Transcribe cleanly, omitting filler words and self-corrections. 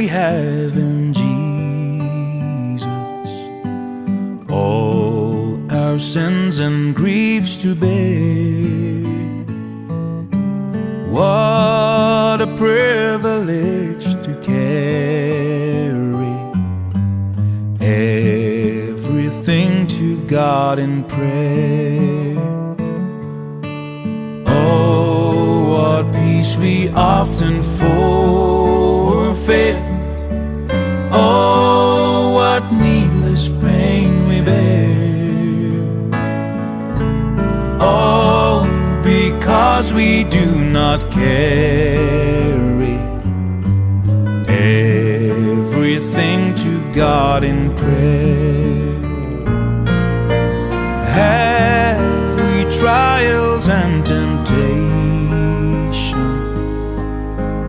we have in Jesus, all our sins and griefs to bear. What a privilege to carry everything to God in prayer. Oh, what peace we often forfeit. Oh, what needless pain we bear. All because we do not care